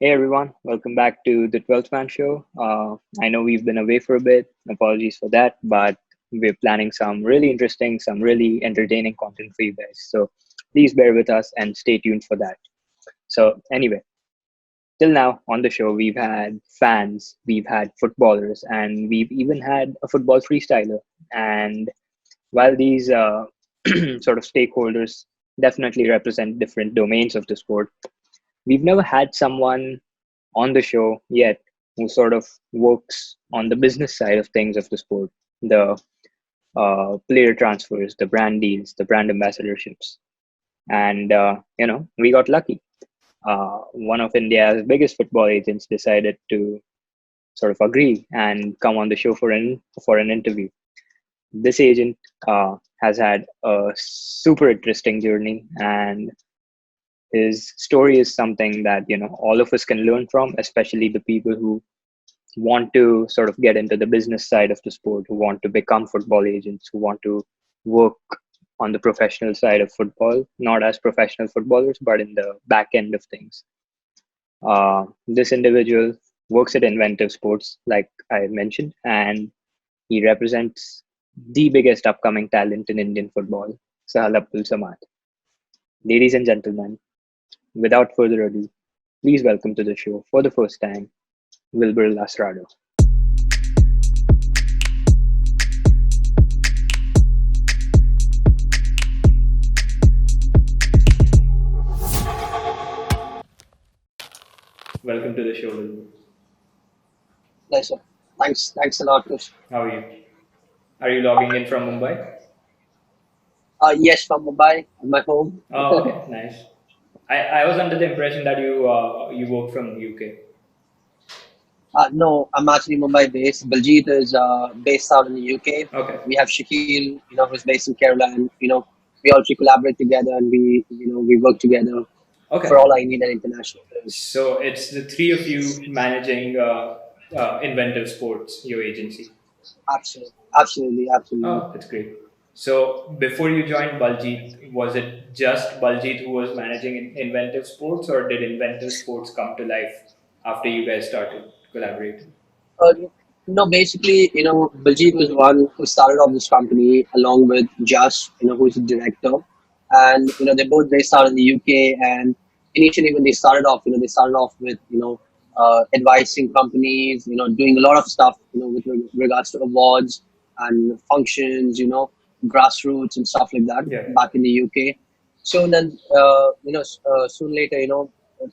Hey everyone, welcome back to the 12th Man Show. I know we've been away for a bit, apologies for that, but we're planning some really interesting, some really entertaining content for you guys. So please bear with us and stay tuned for that. So, anyway, till now on the show, we've had fans, we've had footballers, and we've even had a football freestyler. And while these sort of stakeholders definitely represent different domains of the sport, we've never had someone on the show yet who sort of works on the business side of things of the sport, the player transfers, the brand deals, the brand ambassadorships. And, we got lucky. One of India's biggest football agents decided to sort of agree and come on the show for an interview. This agent has had a super interesting journey, and his story is something that all of us can learn from, especially the people who want to sort of get into the business side of the sport, who want to become football agents, who want to work on the professional side of football, not as professional footballers, but in the back end of things. This individual works at Inventive Sports, like I mentioned, and he represents the biggest upcoming talent in Indian football, Sahal Samad. Ladies and gentlemen, without further ado, please welcome to the show for the first time, Wilbur Lasrado. Welcome to the show, Wilbur. Pleasure. Thanks a lot, Kush. How are you? Are you logging in from Mumbai? Yes, from Mumbai, my home. Oh, okay, nice. I was under the impression that you work from the UK. No, I'm actually Mumbai based. Baljeet is based out in the UK. Okay, We have Shakil, who's based in Kerala, and we all three collaborate together and we work together for okay. all our Indian and international players. So it's the three of you managing Inventive Sports, your agency. Absolutely, absolutely, absolutely. Oh, that's great. So before you joined Baljeet, was it just Baljeet who was managing Inventive Sports, or did Inventive Sports come to life after you guys started collaborating? Uh, no, basically, Baljeet was one who started off this company along with Josh, who's the director. And, they're both based out in the UK. And initially, when they started off, they started off with, advising companies, doing a lot of stuff, with regards to awards and functions, grassroots and stuff like that Yeah. back in the UK. So then, soon later,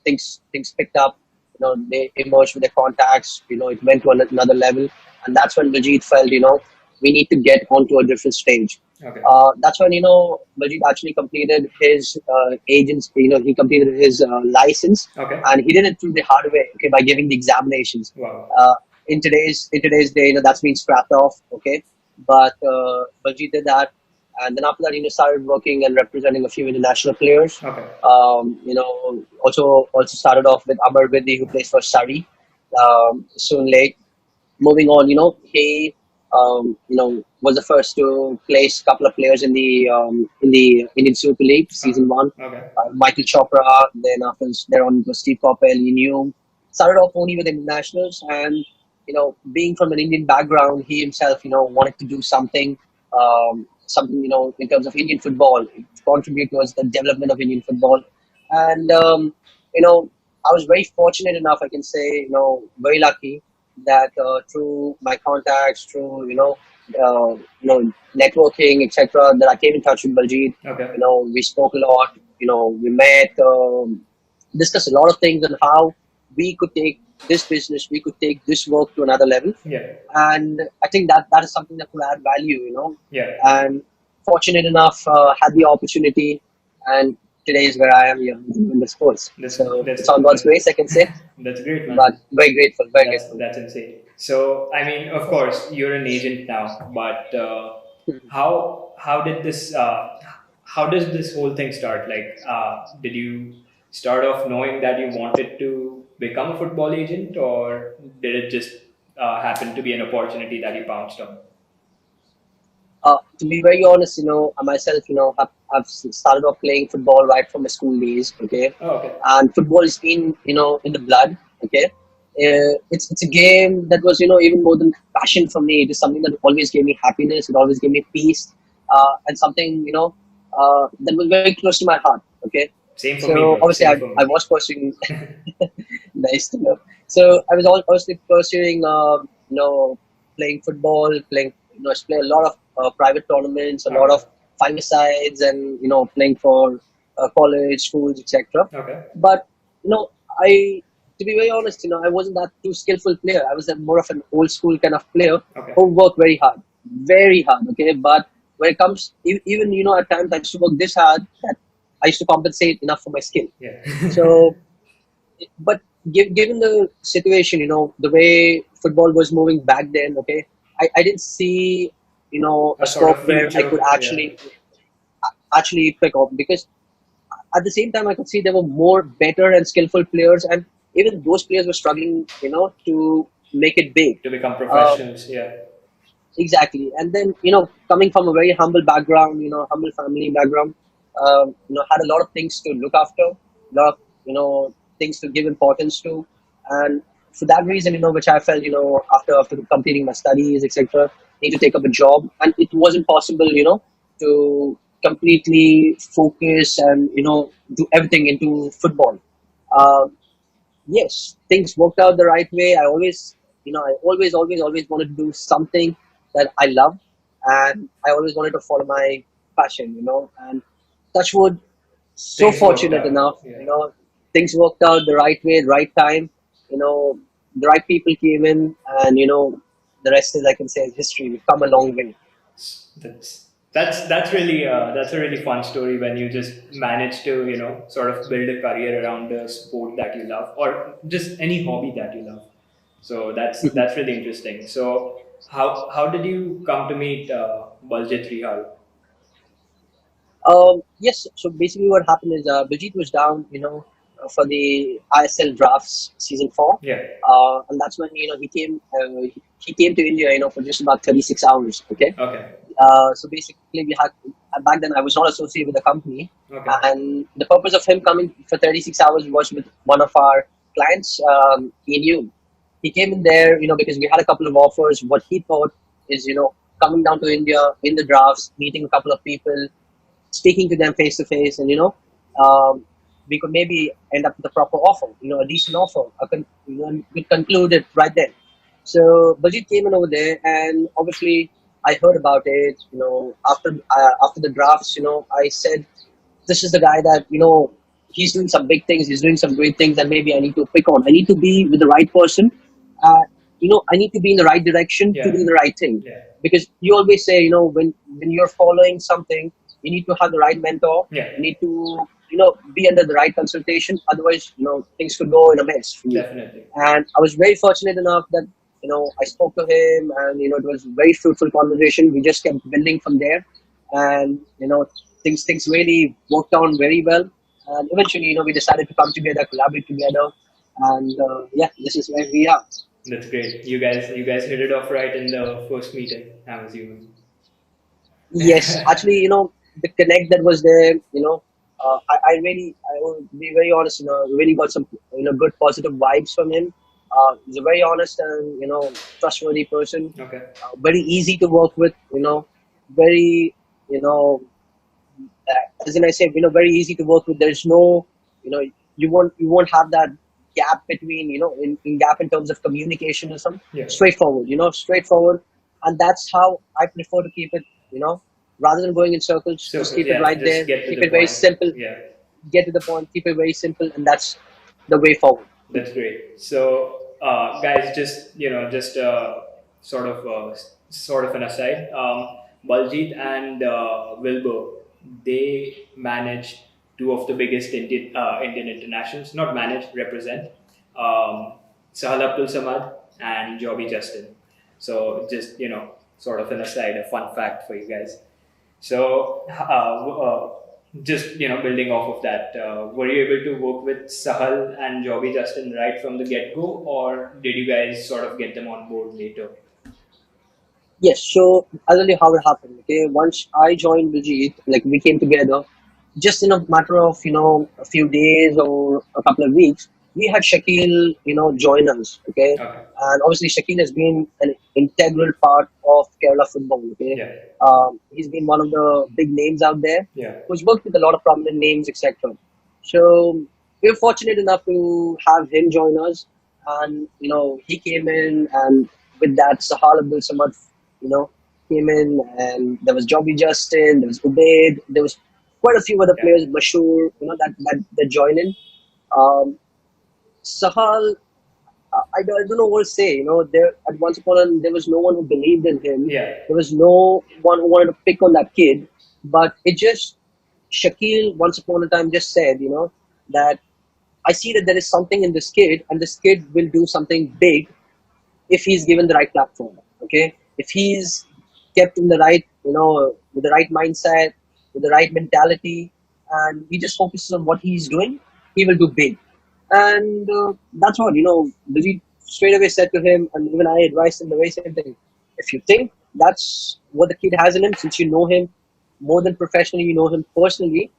things picked up. They emerged with their contacts. It went to another level, and that's when Baljeet felt, we need to get onto a different stage. Okay. That's when Baljeet actually completed his agents. He completed his license, Okay. and he did it through the hard way. Okay, by giving the examinations. Wow. In today's day, that's been scrapped off. Okay, but Baljeet did that, and then after that, started working and representing a few international players. Okay. Also started off with Amar Vidi, who plays for Surrey, Soon Lake. Moving on, he was the first to place a couple of players in the Indian Super League season one. Okay. Michael Chopra, then after there on was Steve Coppell, Yin started off only with internationals, and being from an Indian background, he himself wanted to do something in terms of Indian football, contribute towards the development of Indian football, and I was very fortunate enough, I can say, very lucky that through my contacts, through networking, etc., that I came in touch with Baljeet. Okay. We spoke a lot. We met, discussed a lot of things on how we could take this business, we could take this work to another level. Yeah. And I think that is something that could add value. Yeah. And fortunate enough, had the opportunity, and today is where I am here in the sports. So it's on God's grace, I can say. That's great, man. But very grateful, very grateful. That's insane. So, I mean, of course, you're an agent now, but how did this how does this whole thing start? Like, did you start off knowing that you wanted to become a football agent, or did it just happen to be an opportunity that you pounced on? To be very honest, I myself, have started off playing football right from my school days. Okay, Oh, okay. and football is in the blood. Okay, it's a game that was even more than passion for me. It is something that always gave me happiness. It always gave me peace, and something that was very close to my heart. Okay, Same for me, so bro. obviously Same for I me. was pursuing. Nice to know. So I was also pursuing, playing football, play a lot of private tournaments, a lot Okay. of five-a-sides, and playing for college, schools, etc. Okay. But I, to be very honest, I wasn't that too skillful player. I was more of an old school kind of player Okay. who worked very hard. Okay, but when it comes, even at times I used to work this hard that I used to compensate enough for my skill. Yeah. So but given the situation, the way football was moving back then, okay, I didn't see, a A sort scope of where I could future. Yeah. actually pick up because at the same time I could see there were more better and skillful players, and even those players were struggling, to make it big. To become Uh, professionals. Yeah. Exactly. And then, coming from a very humble background, humble family background, had a lot of things to look after, a lot of, things to give importance to. And for that reason, which I felt, after completing my studies, etc., need to take up a job. And it wasn't possible, to completely focus and, do everything into football. Um, yes, things worked out the right way. I always wanted to do something that I love, and I always wanted to follow my passion. And touch wood, so Things worked fortunate out. enough. Yeah. Things worked out the right way, the right time. You know, the right people came in, and the rest is, I can say, is history. We've come a long way. That's a really fun story when you just manage to sort of build a career around a sport that you love or just any hobby that you love. So that's really interesting. So how did you come to meet Baljit Rihal? Yes, so basically what happened is Bijit was down, for the ISL drafts season four, Yeah. and that's when he came to India, for just about 36 hours. Okay, Okay. so basically we had back then I was not associated with the company, Okay. and the purpose of him coming for 36 hours was with one of our clients. He knew he came in there, because we had a couple of offers. What he thought is, coming down to India in the drafts, meeting a couple of people, speaking to them face to face, and we could maybe end up with a proper offer, a decent offer. And we conclude it right then. So Bajit came in over there, and obviously I heard about it. After the drafts, I said this is the guy that he's doing some big things, he's doing some great things that maybe I need to pick on. I need to be with the right person. uh, I need to be in the right direction to Yeah. do the right thing, Yeah. because you always say, when you're following something, you need to have the right mentor. Yeah. You need to be under the right consultation, otherwise things could go in a mess for you. Definitely. And I was very fortunate enough that I spoke to him, and it was a very fruitful conversation. We just kept building from there, and things really worked out very well. And eventually, we decided to come together, collaborate together, and yeah, this is where we are. That's great. You guys hit it off right in the first meeting, I'm assuming. Yes, actually, the connect that was there, I will be very honest, really got some, good positive vibes from him. He's a very honest and, trustworthy person, Okay. very easy to work with, very, you know, as in I said, very easy to work with. There's no, you won't have that gap between, in gap in terms of communication or something. Yeah. Straightforward, straightforward, and that's how I prefer to keep it. Rather than going in circles, just Circles, keep it yeah. right Just there. get to Keep the it very point. simple. Yeah. Get to the point. Keep it very simple, and that's the way forward. That's great. So, guys, just sort of an aside. Baljit and Wilbur, they manage two of the biggest Indian internationals. Not manage, represent. Um, Sahal Samad and Jobby Justin. So, just sort of an aside, a fun fact for you guys. So, just building off of that, were you able to work with Sahal and Jobby Justin right from the get go, or did you guys sort of get them on board later? Yes, so I'll tell you how it happened. Okay, once I joined Vijit, like we came together, just in a matter of a few days or a couple of weeks, we had Shakil join us. Okay, Okay. and obviously Shakil has been an integral part of Kerala football. Okay, Yeah. he's been one of the big names out there, Yeah. who's worked with a lot of prominent names, etc. So we were fortunate enough to have him join us, and he came in, and with that Sahal and you know, came in, and there was Jobby Justin, there was Ubaid, there was quite a few other Yeah. players, Bashur, that joined in. Um, Sahal, I don't know what to say. There at once upon there was no one who believed in him. Yeah. There was no one who wanted to pick on that kid. But it just Shakil once upon a time just said, that I see that there is something in this kid, and this kid will do something big if he's given the right platform. Okay, if he's kept in the right, with the right mindset, with the right mentality, and he just focuses on what he's doing, he will do big. And that's what Vijay straight away said to him, and even I advised him the very same thing. If you think that's what the kid has in him, since you know him more than professionally, you know him personally,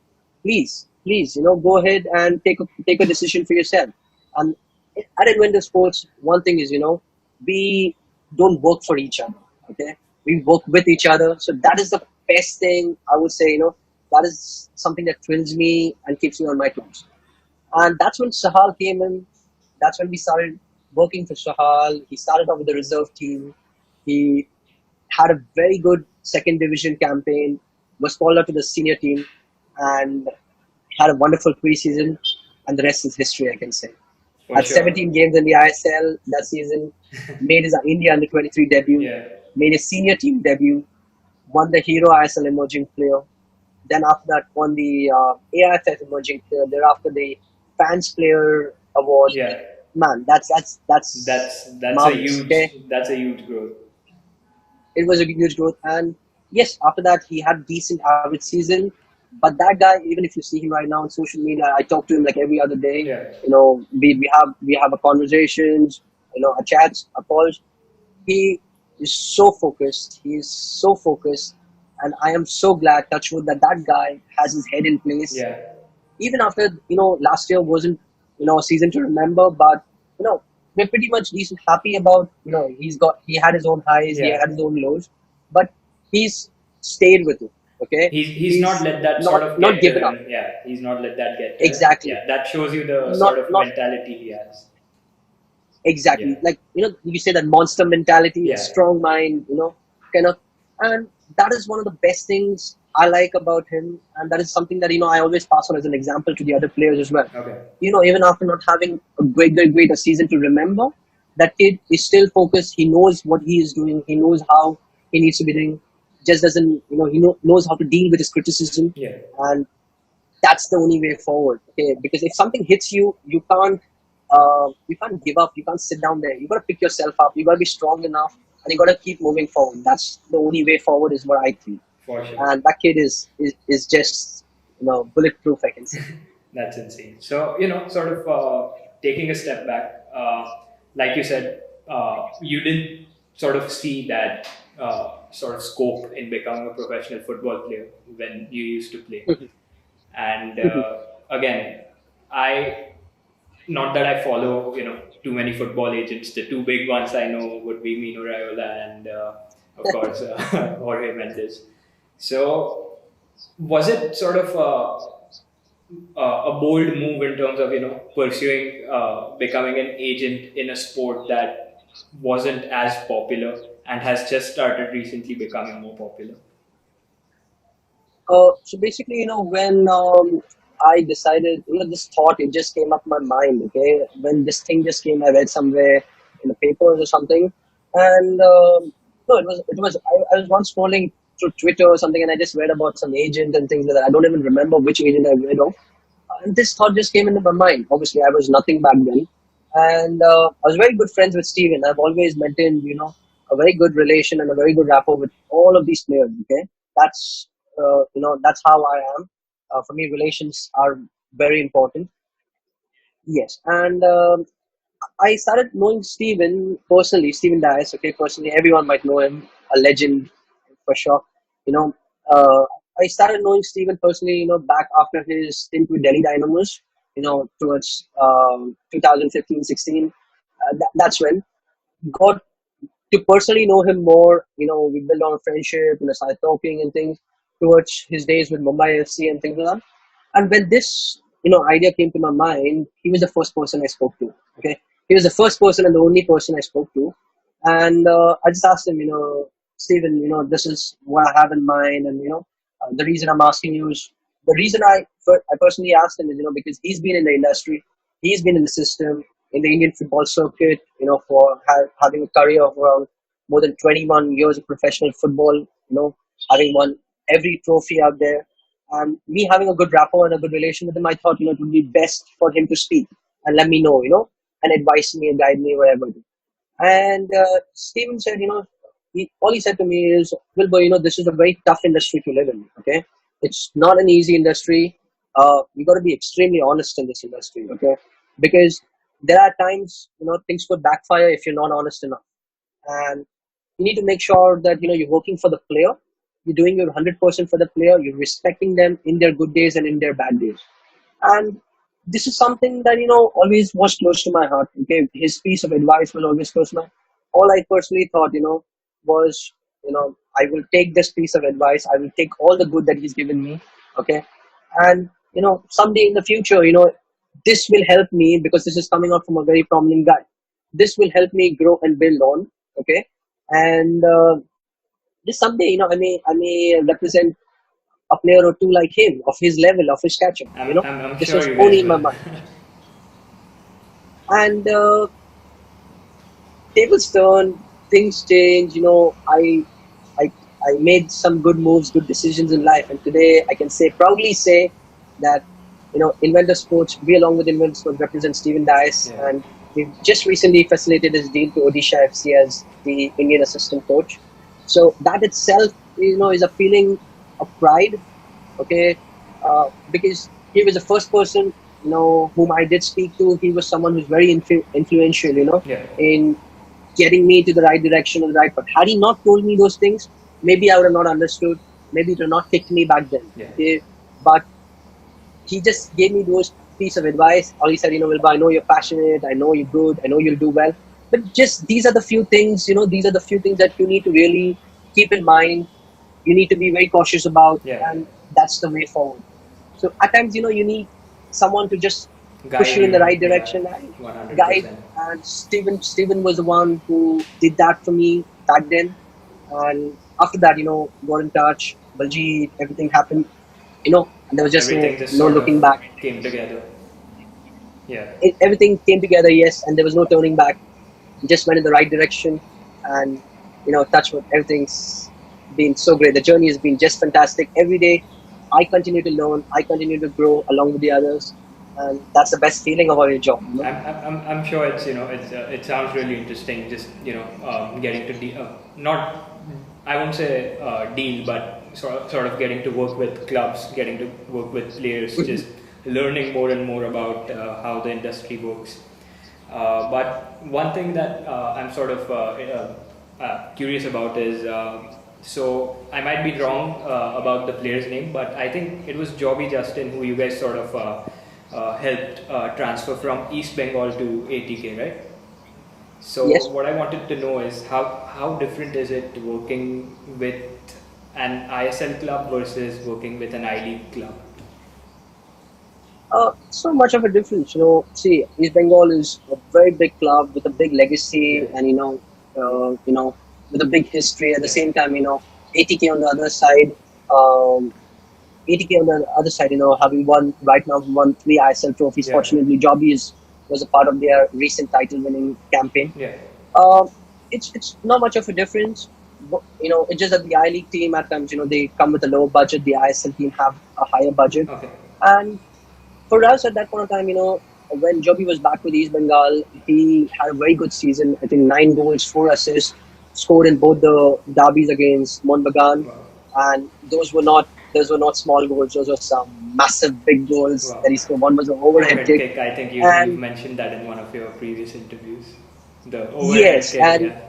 please, go ahead and take a decision for yourself. And at Adventure Sports, one thing is, we don't work for each other. Okay, we work with each other. So that is the best thing I would say. That is something that thrills me and keeps me on my toes. And that's when Sahal came in. That's when we started working for Sahal. He started off with the reserve team. He had a very good second division campaign, was called up to the senior team, and had a wonderful preseason. And the rest is history, I can say. For Had sure. 17 games in the ISL that season, made his India under 23 debut, Yeah. made his senior team debut, won the Hero ISL Emerging Player. Then after that, won the AIFF Emerging Player. Thereafter, the Fans Player Award. Yeah. Man, that's That's a marvelous. huge Okay, that's a huge growth. it was a huge growth. And yes, after that, he had decent average season. But that guy, even if you see him right now on social media, I talk to him like every other day. Yeah. We have a conversations, a chats, a calls. He is so focused. He is so focused, and I am so glad, touchwood, that that guy has his head in place. Yeah. Even after last year wasn't a season to remember, but we're pretty much decent happy about he had his own highs, he Yeah. had his own lows, but he's stayed with it. Okay, He's not he's let that sort not of not get to given up. him. Yeah, he's not let that get to him. Exactly. Yeah, that shows you the sort Not of not mentality he has. Exactly. Yeah. Like, you say that monster mentality, a Yeah. strong mind, kind of, and that is one of the best things I like about him. And that is something that, I always pass on as an example to the other players as well. Okay. Even after not having a great a season to remember, that kid is still focused. He knows what he is doing. He knows how he needs to be doing. Just doesn't, knows how to deal with his criticism. Yeah. And that's the only way forward. Okay, because if something hits you, you can't give up. You can't sit down there. You got to pick yourself up. You got to be strong enough, and you got to keep moving forward. That's the only way forward, is what I feel. For sure. And that kid is just bulletproof, I can say. That's insane. So, sort of taking a step back, like you said, you didn't sort of see that sort of scope in becoming a professional football player when you used to play. And again, I not that I follow, too many football agents. The two big ones I know would be Mino Raiola and, of course, Jorge Mendes. So, was it sort of a bold move in terms of pursuing becoming an agent in a sport that wasn't as popular and has just started recently becoming more popular? So basically, when I decided, this thought, it just came up my mind. Okay, when this thing just came, I read somewhere in the papers or something, and no, I was once scrolling through Twitter or something, and I just read about some agent and things like that. I don't even remember which agent I read of, and this thought just came into my mind. Obviously, I was nothing back then, and I was very good friends with Steven. I've always maintained, a very good relation and a very good rapport with all of these players. Okay, that's that's how I am. For me, relations are very important. Yes, and I started knowing Steven personally, Steven Dias. Okay, personally, everyone might know him. a legend for sure. You know, uh, I started knowing Steven personally, back after his stint with Delhi Dynamos, towards 2015-16. That's when got to personally know him more. We built on a friendship, started talking and things towards his days with Mumbai FC and things like that. And when this, idea came to my mind, he was the first person I spoke to. Okay, he was the first person and the only person I spoke to, and I just asked him, Stephen, this is what I have in mind, and the reason I'm asking you is the reason I personally asked him is, because he's been in the industry, he's been in the system, in the Indian football circuit, for having a career of around more than 21 years of professional football, having won every trophy out there. And me having a good rapport and a good relation with him, I thought, it would be best for him to speak and let me know, and advise me and guide me wherever. And Steven said, all he said to me is, Wilbur, this is a very tough industry to live in. Okay, it's not an easy industry. You got to be extremely honest in this industry. Okay, because there are times, things could backfire if you're not honest enough. And you need to make sure that you're working for the player, you're doing your 100% for the player, you're respecting them in their good days and in their bad days. And this is something that always was close to my heart. Okay, his piece of advice was always close to my. All I personally thought, was I will take this piece of advice. I will take all the good that he's given me. Okay, and someday in the future, this will help me because this is coming out from a very prominent guy. This will help me grow and build on. Okay, and just someday, I may represent a player or two like him, of his level, of his stature. I'm This sure was you only guys in my will. mind. And tables turn, things change. I I made some good moves, good decisions in life, and today I can proudly say that Inventor Sports, we along with Inventor Sports represent Stephen Dice, Yeah. and we've just recently facilitated his deal to Odisha FC as the Indian assistant coach. So that itself, is a feeling of pride. Okay, because he was the first person whom I did speak to. He was someone who's very influential, Yeah. in getting me to the right direction or the right path. Had he not told me those things, maybe I would have not understood. Maybe it would have not kicked me back then. Yeah. Okay, but he just gave me those piece of advice. All he said, Wilbur, I know you're passionate. I know you're good. I know you'll do well. But just these are the few things, these are the few things that you need to really keep in mind. You need to be very cautious about, Yeah. and that's the way forward. So at times, you need someone to just push Guide you in the you. right Yeah. direction and guide. 100%. And Steven was the one who did that for me back then. And after that, got in touch, Baljeet, everything happened, and there was just no Everything just no sort of looking back. came together. Yeah. Everything came together, yes, and there was no turning back. Just went in the right direction, and touch wood, everything's been so great. The journey has been just fantastic. Every day, I continue to learn, I continue to grow along with the others, and that's the best feeling about your job. I'm sure it's it sounds really interesting. Just getting to not, I won't say deal, but sort of getting to work with clubs, getting to work with players, just learning more and more about how the industry works. But one thing that I'm sort of curious about is, so I might be wrong about the player's name, but I think it was Jobby Justin who you guys sort of helped transfer from East Bengal to ATK, right? So Yes. what I wanted to know is how different is it working with an ISL club versus working with an I League club? So much of a difference, See, East Bengal is a very big club with a big Yeah, legacy, and with a big history. At the yeah, same time, ATK on the other side, um, ATK on the other side, having won right now won 3 ISL trophies. yeah, Fortunately, Jobby was a part of their recent title-winning campaign. yeah. Um, it's not much of a difference. But, it's just that the I League team at times, they come with a lower budget. The ISL team have a higher budget, Okay. and for us at that point of time, when Joby was back with East Bengal, he had a very good season. I think 9 goals, 4 assists, scored in both the derbies against Monbagan, Wow. and those were not small goals. Those were some massive big goals that he Wow. scored. One was an overhead Overhead kick, kick. I think you've and mentioned that in one of your previous interviews. The overhead yes, kick. and Yeah.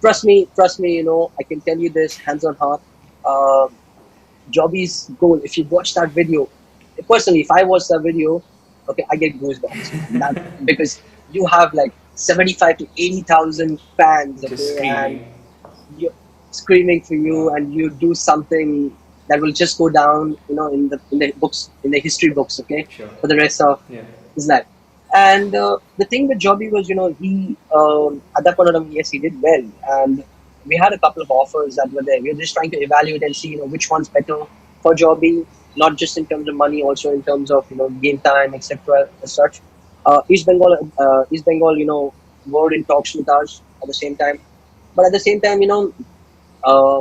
trust me. I can tell you this, hands on heart. Uh, Jobby's goal. If you watch that video, personally, if I watch that video, okay, I get goosebumps. That because you have like 75 to 80,000 fans, Just okay, and screaming. you screaming for you, Uh, and you do something that will just go down, in the books, in the history books, okay, sure. for the rest of Yeah. his life. And the thing with Jobby was, he at that point of time, yes, he did well, and we had a couple of offers that were there. We were just trying to evaluate and see, which one's better for Jobby, not just in terms of money, also in terms of game time, etc. As such. East Bengal, were in talks with us at the same time, but at the same time, uh,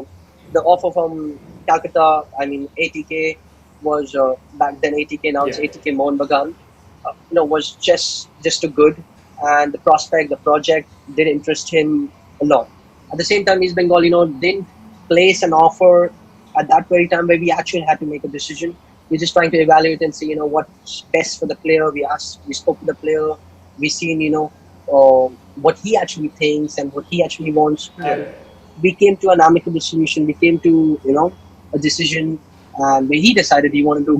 the offer from Calcutta, I mean ATK, was back then ATK, now it's Yeah. ATK Mohun Bagan, was just too good, and the prospect, the project did interest him a lot. At the same time, East Bengal, didn't place an offer at that very time where we actually had to make a decision. We're just trying to evaluate and see, what's best for the player. We spoke to the player, we seen, what he actually thinks and what he actually wants, Yeah. and we came to an amicable solution. We came to, a decision, and where he decided he wanted to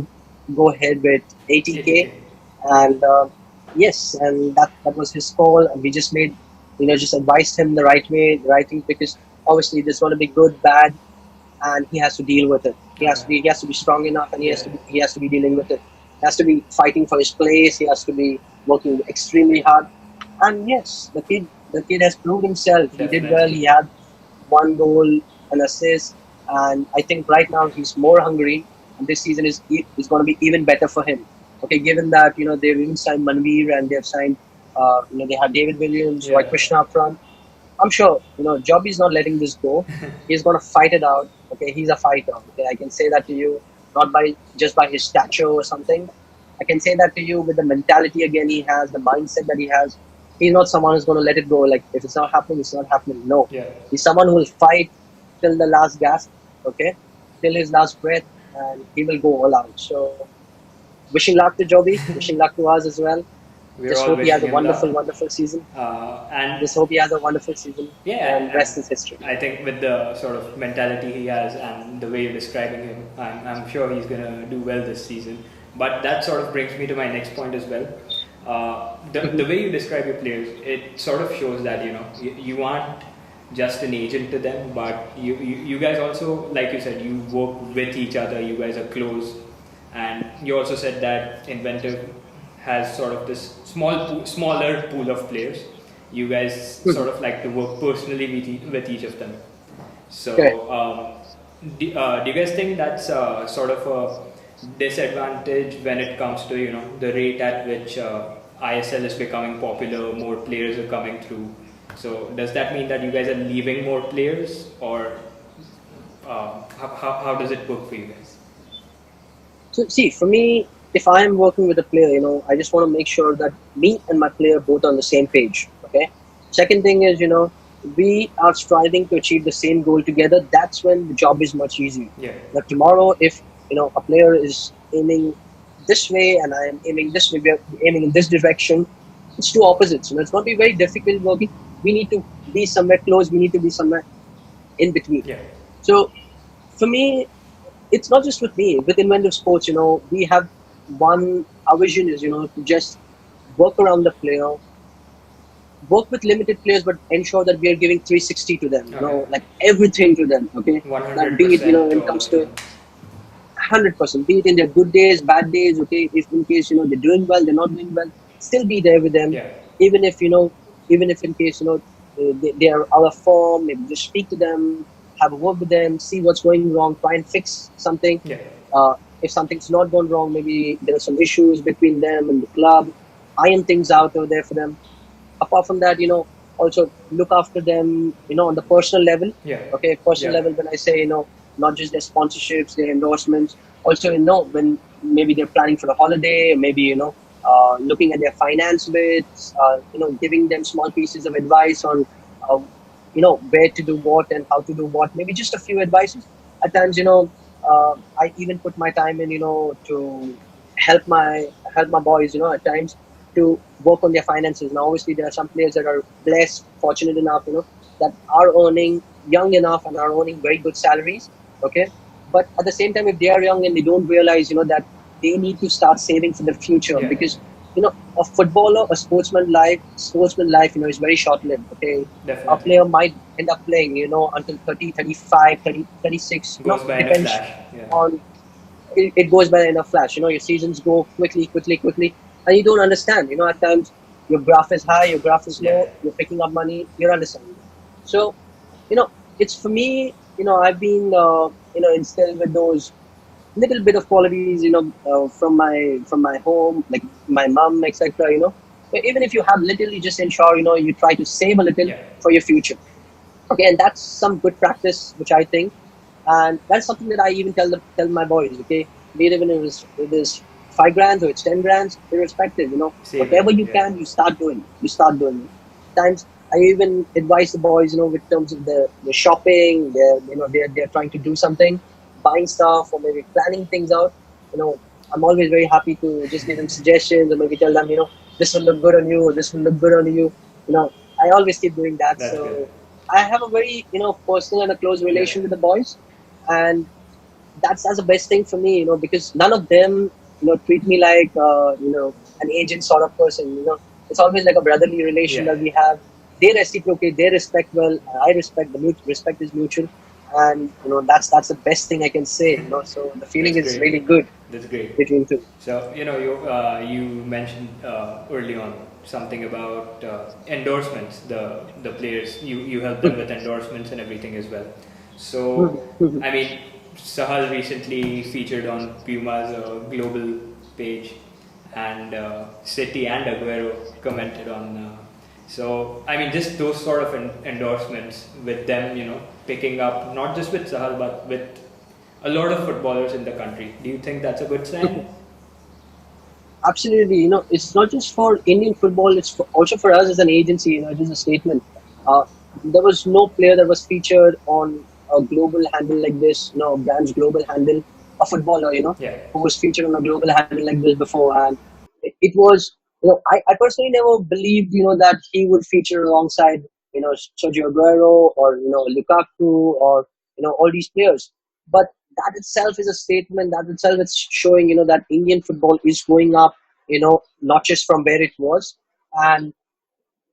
go ahead with 80K, 80K. and yes, and that was his call, and we just made, just advised him the right thing, because obviously there's going to be good, bad, and he has to deal with it. Okay. He has to be strong enough, and Yeah. he has to be dealing with it. He has to be fighting for his place. He has to be working extremely hard. And yes, the kid has proved himself. He did well. Definitely. He had one goal, an assist, and I think right now he's more hungry. And this season is going to be even better for him. Okay, given that they've even signed Manveer, and they've signed they have David Williams, Roy Yeah. Krishna up front. I'm sure, Jobby's not letting this go. He's gonna fight it out. Okay, he's a fighter. Okay, I can say that to you, not by just by his stature or something. I can say that to you with the mentality again he has, the mindset that he has. He's not someone who's gonna let it go. Like if it's not happening, it's not happening. No, Yeah. he's someone who will fight till the last gasp. Okay, till his last breath, and he will go all out. So, wishing luck to Joby. Wishing luck to us as well. We're Just all hope he has wishing a him wonderful, luck. wonderful season. And Just hope he has a wonderful season, and yeah, rest is history. I think with the sort of mentality he has and the way you're describing him, I'm sure he's gonna do well this season. But that sort of brings me to my next point as well. The way you describe your players, it sort of shows that you aren't just an agent to them, but you guys also, like you said, you work with each other. You guys are close, and you also said that Inventive has sort of this smaller pool of players. You guys sort of like to work personally with each of them. Okay. So, do you guys think that's sort of a disadvantage when it comes to the rate at which ISL is becoming popular, more players are coming through? So, does that mean that you guys are leaving more players, or how does it work for you guys? So see, for me, if I am working with a player, I just want to make sure that me and my player both on the same page. Okay. Second thing is, we are striving to achieve the same goal together. That's when the job is much easier. Yeah, Like tomorrow, if a player is aiming this way and I am aiming this way, we are aiming in this direction. It's two opposites. It's going to be very difficult working. We need to be somewhere close. We need to be somewhere in between. yeah, So for me, it's not just with me. With Inventive Sports, we have our vision is, to just work around the player, work with limited players, but ensure that we are giving 360 to them, okay, like everything to them, okay? That be it, 100%. when it comes to 100%, be it in their good days, bad days, okay? If in case, they're doing well, they're not doing well, still be there with them. Yeah, Even if, even if in case, they are out of form, maybe just speak to them, have a word with them, see what's going wrong, try and fix something. yeah, If something's not gone wrong, maybe there are some issues between them and the club, iron things out over there for them. Apart from that, also look after them, on the personal level. yeah, Okay, personal yeah, level, when I say, not just their sponsorships, their endorsements, also, when maybe they're planning for a holiday, maybe, looking at their finance bits, giving them small pieces of advice on, uh, where to do what and how to do what, maybe just a few advices. At times, I even put my time in, to help my boys, at times to work on their finances. Now, obviously, there are some players that are blessed, fortunate enough, that are earning young enough and are earning very good salaries. Okay, but at the same time, if they are young and they don't realize, that they need to start saving for the future, Yeah, because a footballer, a sportsman life, is very short lived. Okay, a definitely. player might end up playing, until 30, 35, 30, 36. Goes by in a Depends flash. Yeah. on, it goes by in a flash. Your seasons go quickly, quickly, quickly, and you don't understand. At times your graph is high, your graph is Yeah. low, you're picking up money, you're understanding. So, it's for me, instilled with those little bit of qualities, from my home, like my mom, etc. But even if you have little, you just ensure, you try to save a little Yeah. for your future. Okay, and that's some good practice, which I think, and that's something that I even tell my boys. Okay, be it even if it is 5 grand or it's 10 grand, irrespective. Save it. Whatever you Yeah. can, you start doing. You start doing it. Times I even advise the boys, with terms of the shopping. They're trying to do something, buying stuff, or maybe planning things out. You know, I'm always very happy to just give them suggestions, or maybe tell them, this will look good on you, or this will look good on you. You know, I always keep doing that. That's good. So I have a very, personal and a close Yeah. relation with the boys, and that's the best thing for me, because none of them, treat me like, an agent sort of person. It's always like a brotherly relation Yeah. that we have. They reciprocate, they respect well, I respect. Respect is mutual, and that's the best thing I can say. So the feeling That's is great. really good That's great. between two. So you mentioned early on something about endorsements. The players, you help them with endorsements and everything as well. So I mean, Sahal recently featured on Puma's global page, and City and Aguero commented on. So I mean, just those sort of endorsements with them, picking up not just with Sahal but with a lot of footballers in the country. Do you think that's a good sign? Absolutely, it's not just for Indian football; it's also for us as an agency. It is a statement. Uh, there was no player that was featured on a global handle like this. Brand's global handle, a footballer, Yeah. who was featured on a global handle like this before, and it was. I personally never believed, that he would feature alongside, Sergio Aguero, or Lukaku, or all these players. But that itself is a statement. That itself is showing, that Indian football is going up, not just from where it was. And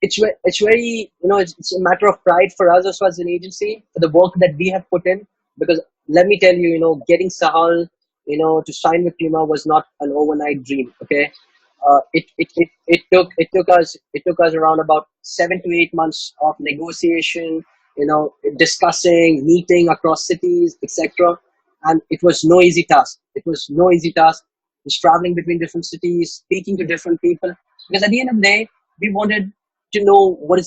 it's very, it's a matter of pride for us also as an agency, for the work that we have put in. Because let me tell you, getting Sahal, to sign with Puma was not an overnight dream. Okay, it took us around about 7 to 8 months of negotiation, discussing, meeting across cities, etc. And it was no easy task. It was no easy task. Just traveling between different cities, speaking to different people. Because at the end of the day, we wanted to know we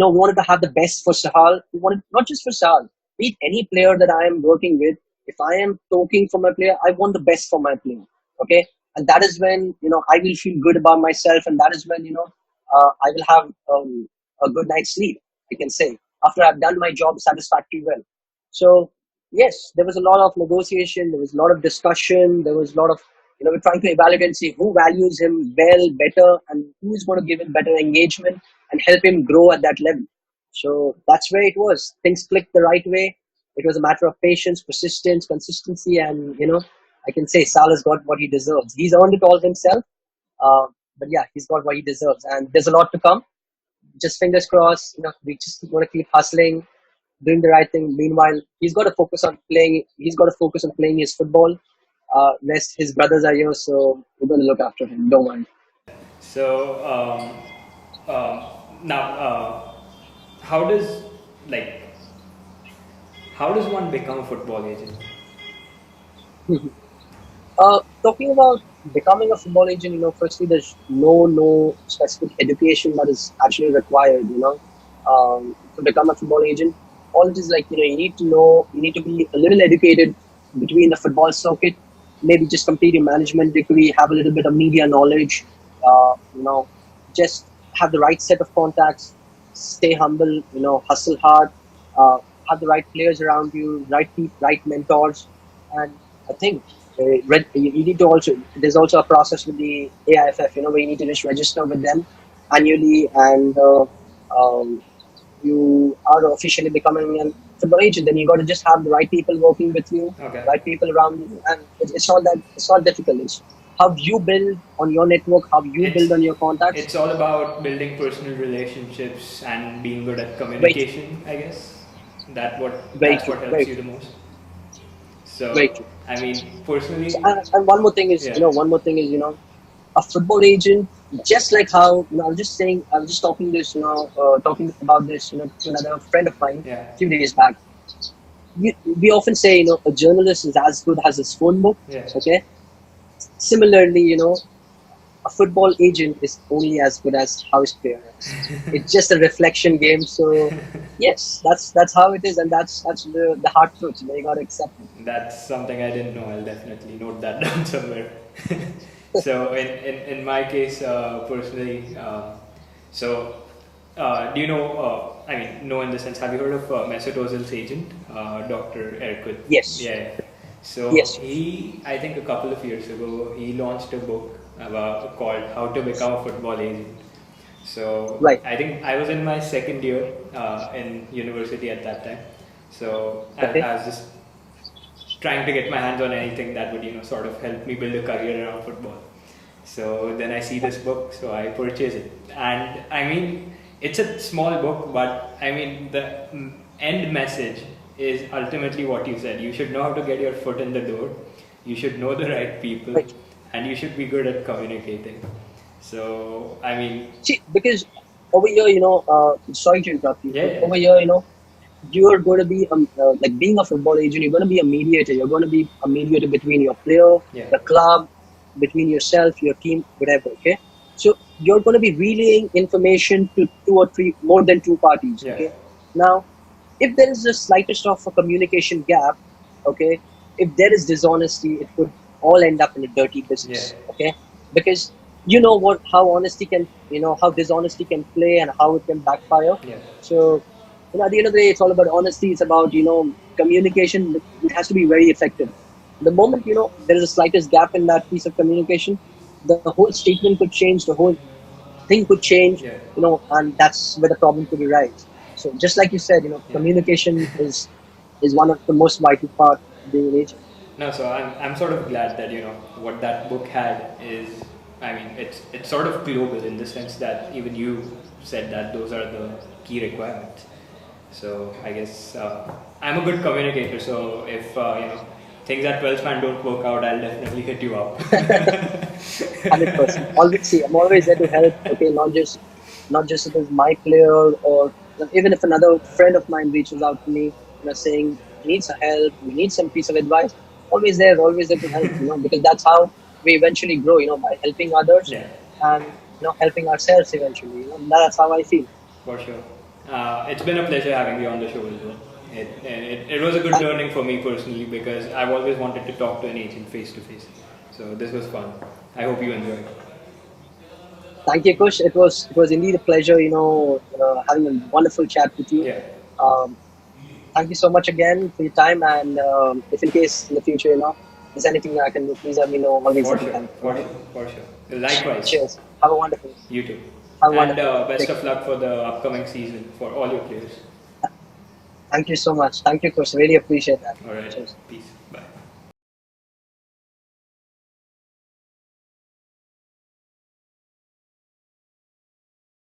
wanted to have the best for Sahal. We wanted not just for Sahal, be it any player that I am working with. If I am talking for my player, I want the best for my player. Okay, and that is when I will feel good about myself, and that is when I will have a good night's sleep. I can say after I've done my job satisfactorily well. So yes, there was a lot of negotiation. There was a lot of discussion. There was a lot of we're trying to evaluate and see who values him well, better, and who's going to give him better engagement and help him grow at that level. So that's where it was. Things clicked the right way. It was a matter of patience, persistence, consistency, and I can say Salah's got what he deserves. He's earned it all himself. Uh, but yeah, he's got what he deserves, and there's a lot to come. Just fingers crossed. We just want to keep hustling, doing the right thing. Meanwhile, he's got to focus on playing. He's got to focus on playing his football. Rest his brothers are here, so we're going to look after him. Don't worry. So now, how does like how does one become a football agent? Talking about becoming a football agent, firstly, there's no specific education that is actually required, to become a football agent. All it is like, you need to be a little educated between the football circuit, maybe just complete your management degree, have a little bit of media knowledge, uh, you know, just have the right set of contacts, stay humble, hustle hard, uh, have the right players around you, right people, right mentors, and I think you need to also. There's also a process with the AIFF, where you need to just register with them annually, and um, you are officially becoming a football agent, then you got to just have the right people working with you, Okay. right people around you, and it's not difficult. It's how you build on your network, how you build It's on your contacts. it's all about building personal relationships and being good at Very true, communication, I guess. very That's true, what helps very you true, the most. very So true. I mean, So, personally, and one more thing is, yeah, one more thing is, a football agent, just like how, I was just talking this, talking about this, to another friend of mine yeah, a few days back. We often say, a journalist is as good as his phone book. yeah, Okay. Similarly, a football agent is only as good as how his player is. It's just a reflection game. So, yes, that's how it is, and that's the hard truth. You gotta accept it. that's something I didn't know. I'll definitely note that down somewhere. So in my case, personally, so do you know? I mean, know in the sense. Have you heard of Mesut Ozil's agent, Dr. Erkut? Yes, Yeah. Yeah. So yes, yes. I think a couple of years ago, he launched a book called "How to Become a Football Agent." So Right. I think I was in my second year in university at that time. So Okay. I was just trying to get my hands on anything that would sort of help me build a career around football. So then I see this book, so I purchase it, and I mean it's a small book, but I mean the end message is ultimately what you said. You should know how to get your foot in the door. You should know the right people, Right. and you should be good at communicating. So I mean, See, because over here, sorry to interrupt you, yeah, but yeah, over it's here, fine. you are going to be like being a football agent. You're going to be a mediator. You're going to be a mediator between your player, Yeah, the club, between yourself, your team, whatever. Okay, so you're going to be relaying information to two or three, more than two parties. yeah, Okay, now if there is the slightest of a communication gap, okay, if there is dishonesty, it could all end up in a dirty yeah, business. Okay, because you know what, how honesty can, how dishonesty can play and how it can backfire. yeah, So, at the end of the day, it's all about honesty. It's about, communication. It has to be very effective. The moment, there is a slightest gap in that piece of communication, the whole statement could change, the whole thing could change, yeah, and that's where the problem could arise. So just like you said, yeah. communication is one of the most vital part of being an agent. No, so I'm sort of glad that what that book had is, I mean, it's sort of global in the sense that even you said that those are the key requirements. So I guess I'm a good communicator. So if things at 12th man don't work out, I'll definitely hit you up. 100%. Always see, I'm always there to help. Okay, not just if it's my player, or even if another friend of mine reaches out to me, saying he needs some help, he needs some piece of advice. Always there to help. Because that's how we eventually grow. By helping others, Yeah, and helping ourselves eventually. That's how I feel. for sure. It's been a pleasure having you on the show as well. It was a good Thank, learning for me personally because I've always wanted to talk to an agent face to face. So this was fun. I hope you enjoyed. thank you, Kush. It was indeed a pleasure. Having a wonderful chat with you. Yeah, Um, Thank you so much again for your time. And if in case in the future, there's anything I can do, please let me know. I'm always for there to sure, help. All for right. sure, for sure. Likewise, Cheers. Have a wonderful. you too. Have a And wonderful day. best Take of care. luck for the upcoming season for all your players. Thank you so much. Thank you, Chris. Really appreciate that. All right, Cheers. peace.